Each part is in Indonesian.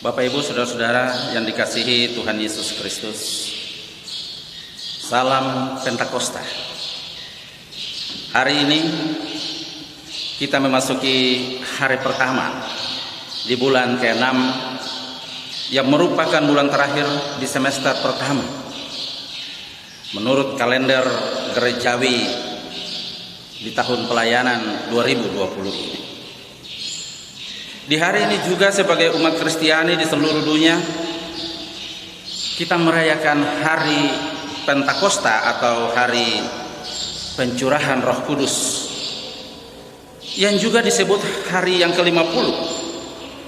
Bapak Ibu saudara-saudara yang dikasihi Tuhan Yesus Kristus, salam Pentakosta. Hari ini kita memasuki hari pertama di bulan ke-6 yang merupakan bulan terakhir di semester pertama menurut kalender gerejawi di tahun pelayanan 2020 ini. Di hari ini juga sebagai umat Kristiani di seluruh dunia kita merayakan hari Pentakosta atau hari pencurahan Roh Kudus yang juga disebut hari yang ke-50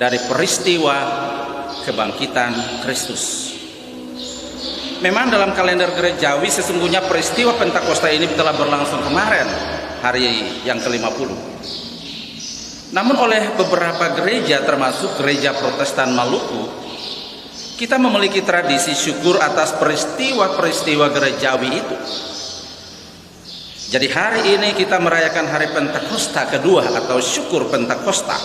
dari peristiwa kebangkitan Kristus. Memang dalam kalender gerejawi sesungguhnya peristiwa Pentakosta ini telah berlangsung kemarin, hari yang ke-50. Namun oleh beberapa gereja termasuk gereja Protestan Maluku, kita memiliki tradisi syukur atas peristiwa-peristiwa gerejawi itu. Jadi hari ini kita merayakan hari Pentakosta kedua atau syukur Pentakosta.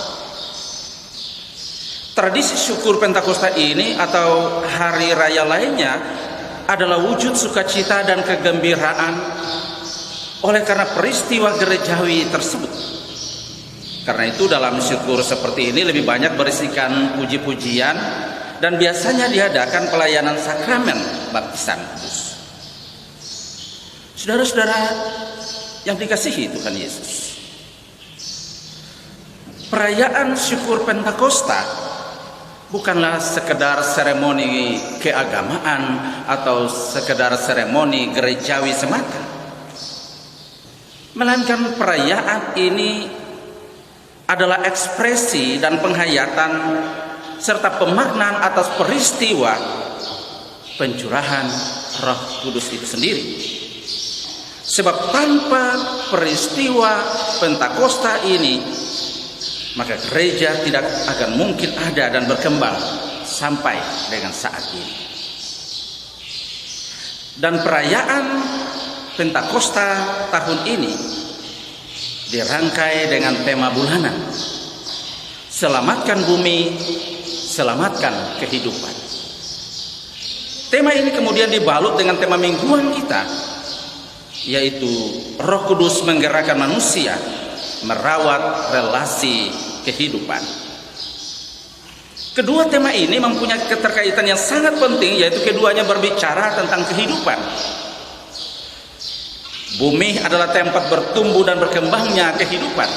Tradisi syukur Pentakosta ini atau hari raya lainnya adalah wujud sukacita dan kegembiraan oleh karena peristiwa gerejawi tersebut. Karena itu dalam syukur seperti ini lebih banyak berisikan puji-pujian dan biasanya diadakan pelayanan sakramen baptisan kudus. Saudara-saudara yang dikasihi Tuhan Yesus, perayaan syukur Pentakosta bukanlah sekedar seremoni keagamaan atau sekedar seremoni gerejawi semata, melainkan perayaan ini adalah ekspresi dan penghayatan serta pemaknaan atas peristiwa pencurahan Roh Kudus itu sendiri. Sebab tanpa peristiwa Pentakosta ini, maka gereja tidak akan mungkin ada dan berkembang sampai dengan saat ini. Dan perayaan Pentakosta tahun ini dirangkai dengan tema bulanan, selamatkan bumi, selamatkan kehidupan. Tema ini kemudian dibalut dengan tema mingguan kita, yaitu Roh Kudus menggerakkan manusia merawat relasi kehidupan. Kedua tema ini mempunyai keterkaitan yang sangat penting, yaitu keduanya berbicara tentang kehidupan. Bumi adalah tempat bertumbuh dan berkembangnya kehidupan.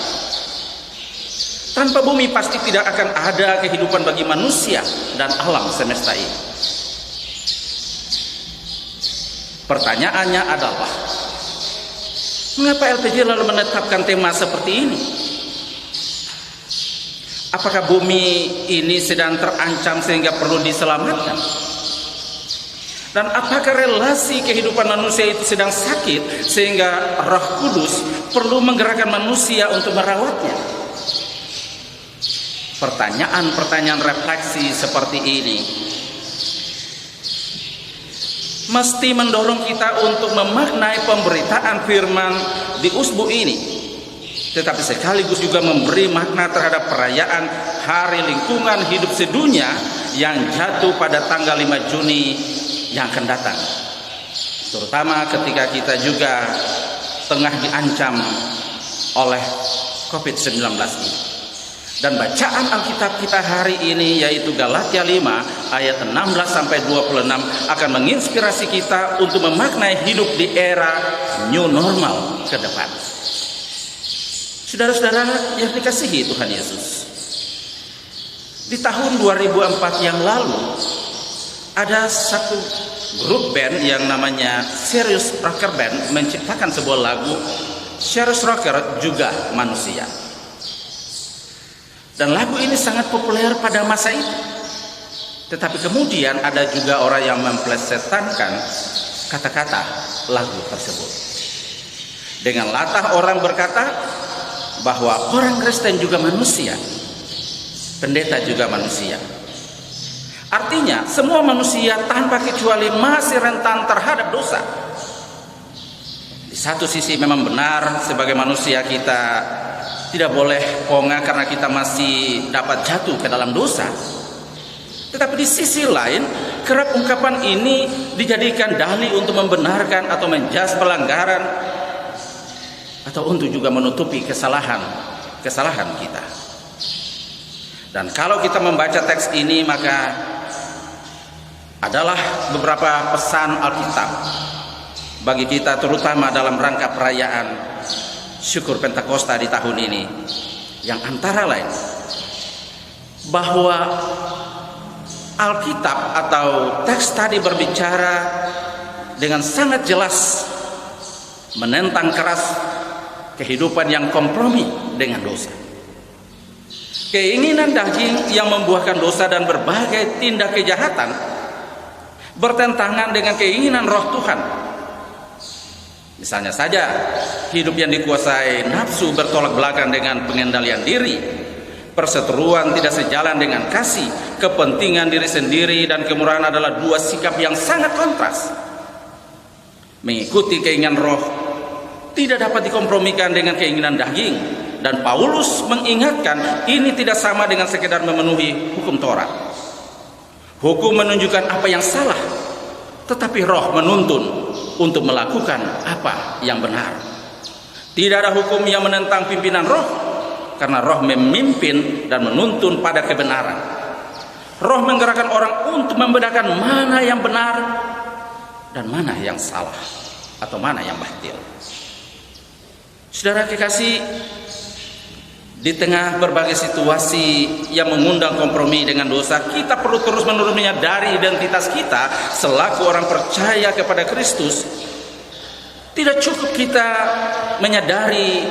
Tanpa bumi pasti tidak akan ada kehidupan bagi manusia dan alam semesta ini. Pertanyaannya adalah, mengapa LPG lalu menetapkan tema seperti ini? Apakah bumi ini sedang terancam sehingga perlu diselamatkan? Dan apakah relasi kehidupan manusia itu sedang sakit sehingga Roh Kudus perlu menggerakkan manusia untuk merawatnya? Pertanyaan-pertanyaan refleksi seperti ini mesti mendorong kita untuk memaknai pemberitaan firman di usbu ini, tetapi sekaligus juga memberi makna terhadap perayaan Hari Lingkungan Hidup Sedunia yang jatuh pada tanggal 5 Juni yang akan datang, terutama ketika kita juga tengah diancam oleh COVID-19 ini. Dan bacaan Alkitab kita hari ini yaitu Galatia 5 ayat 16 sampai 26 akan menginspirasi kita untuk memaknai hidup di era new normal ke depan. Saudara-saudara yang dikasihi Tuhan Yesus, di tahun 2004 yang lalu ada satu grup band yang namanya Serious Rocker Band menciptakan sebuah lagu Serious Rocker Juga Manusia. Dan lagu ini sangat populer pada masa itu. Tetapi kemudian ada juga orang yang memplesetankan kata-kata lagu tersebut. Dengan latah orang berkata bahwa orang Kristen juga manusia, pendeta juga manusia. Artinya semua manusia tanpa kecuali masih rentan terhadap dosa. Di satu sisi memang benar, sebagai manusia kita tidak boleh pongah karena kita masih dapat jatuh ke dalam dosa. Tetapi di sisi lain, kerap ungkapan ini dijadikan dalih untuk membenarkan atau menjas pelanggaran, atau untuk juga menutupi kesalahan kita. Dan kalau kita membaca teks ini, maka adalah beberapa pesan Alkitab bagi kita, terutama dalam rangka perayaan syukur Pentakosta di tahun ini, yang antara lain bahwa Alkitab atau teks tadi berbicara dengan sangat jelas menentang keras kehidupan yang kompromi dengan dosa, keinginan daging yang membuahkan dosa dan berbagai tindak kejahatan bertentangan dengan keinginan Roh Tuhan. Misalnya saja, hidup yang dikuasai nafsu bertolak belakang dengan pengendalian diri, perseteruan tidak sejalan dengan kasih, kepentingan diri sendiri dan kemurahan adalah dua sikap yang sangat kontras. Mengikuti keinginan roh tidak dapat dikompromikan dengan keinginan daging, dan Paulus mengingatkan ini tidak sama dengan sekedar memenuhi hukum Taurat. Hukum menunjukkan apa yang salah, tetapi roh menuntun untuk melakukan apa yang benar. Tidak ada hukum yang menentang pimpinan roh, karena roh memimpin dan menuntun pada kebenaran. Roh menggerakkan orang untuk membedakan mana yang benar dan mana yang salah, atau mana yang batil. Saudara kekasih, di tengah berbagai situasi yang mengundang kompromi dengan dosa, kita perlu terus-menerus menyadari identitas kita selaku orang percaya kepada Kristus. Tidak cukup kita menyadari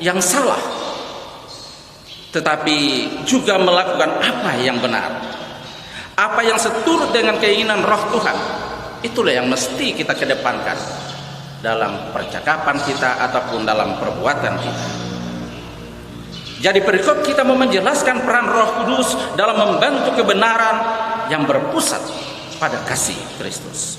yang salah, tetapi juga melakukan apa yang benar, apa yang seturut dengan keinginan Roh Tuhan. Itulah yang mesti kita kedepankan dalam percakapan kita ataupun dalam perbuatan kita. Jadi perikop kita mau menjelaskan peran Roh Kudus dalam membantu kebenaran yang berpusat pada kasih Kristus.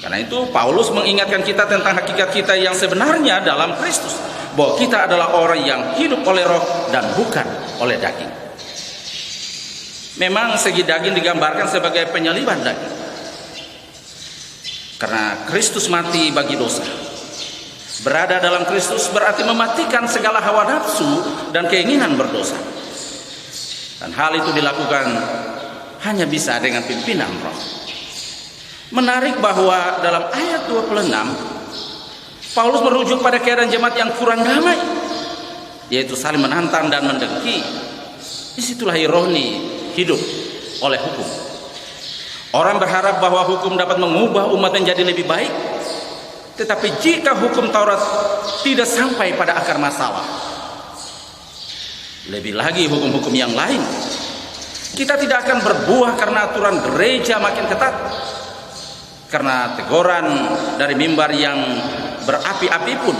Karena itu Paulus mengingatkan kita tentang hakikat kita yang sebenarnya dalam Kristus, bahwa kita adalah orang yang hidup oleh roh dan bukan oleh daging. Memang segi daging digambarkan sebagai penyaliban daging, karena Kristus mati bagi dosa. Berada dalam Kristus berarti mematikan segala hawa nafsu dan keinginan berdosa. Dan hal itu dilakukan hanya bisa dengan pimpinan roh. Menarik bahwa dalam ayat 26 Paulus merujuk pada keadaan jemaat yang kurang damai, yaitu saling menantang dan mendengki. Disitulah ironi hidup oleh hukum. Orang berharap bahwa hukum dapat mengubah umat menjadi lebih baik, tetapi jika hukum Taurat tidak sampai pada akar masalah, lebih lagi hukum-hukum yang lain, kita tidak akan berbuah karena aturan gereja makin ketat, karena teguran dari mimbar yang berapi-api pun,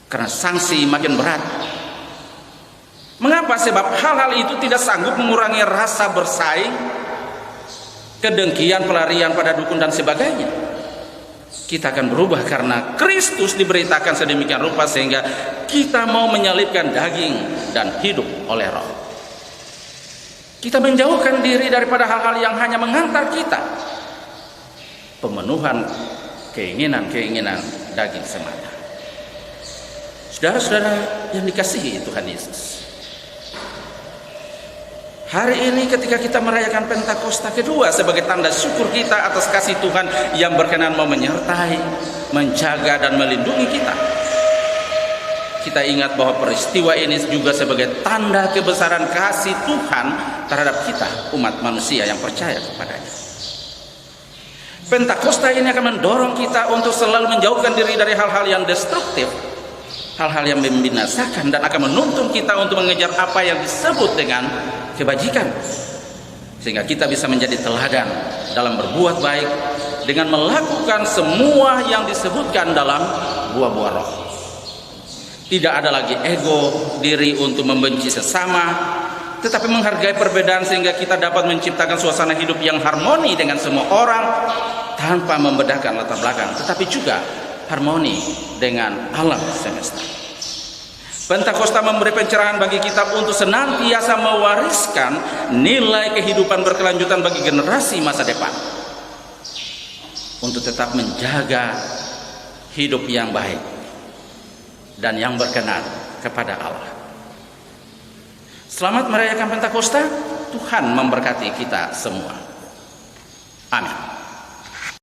karena sanksi makin berat. Mengapa? Sebab hal-hal itu tidak sanggup mengurangi rasa bersaing, kedengkian, pelarian pada dukun dan sebagainya. Kita akan berubah karena Kristus diberitakan sedemikian rupa sehingga kita mau menyalibkan daging dan hidup oleh roh. Kita menjauhkan diri daripada hal-hal yang hanya mengantar kita pemenuhan keinginan-keinginan daging semata. Saudara-saudara yang dikasihi Tuhan Yesus, hari ini ketika kita merayakan Pentakosta kedua sebagai tanda syukur kita atas kasih Tuhan yang berkenan mau menyertai, menjaga dan melindungi kita, kita ingat bahwa peristiwa ini juga sebagai tanda kebesaran kasih Tuhan terhadap kita, umat manusia yang percaya kepadanya. Pentakosta ini akan mendorong kita untuk selalu menjauhkan diri dari hal-hal yang destruktif, hal-hal yang membinasakan, dan akan menuntun kita untuk mengejar apa yang disebut dengan kebajikan, sehingga kita bisa menjadi teladan dalam berbuat baik dengan melakukan semua yang disebutkan dalam buah-buah roh. Tidak ada lagi ego diri untuk membenci sesama, tetapi menghargai perbedaan sehingga kita dapat menciptakan suasana hidup yang harmoni dengan semua orang tanpa membedakan latar belakang, tetapi juga harmoni dengan alam semesta. Pentakosta memberi pencerahan bagi kita untuk senantiasa mewariskan nilai kehidupan berkelanjutan bagi generasi masa depan, untuk tetap menjaga hidup yang baik dan yang berkenan kepada Allah. Selamat merayakan Pentakosta. Tuhan memberkati kita semua. Amin.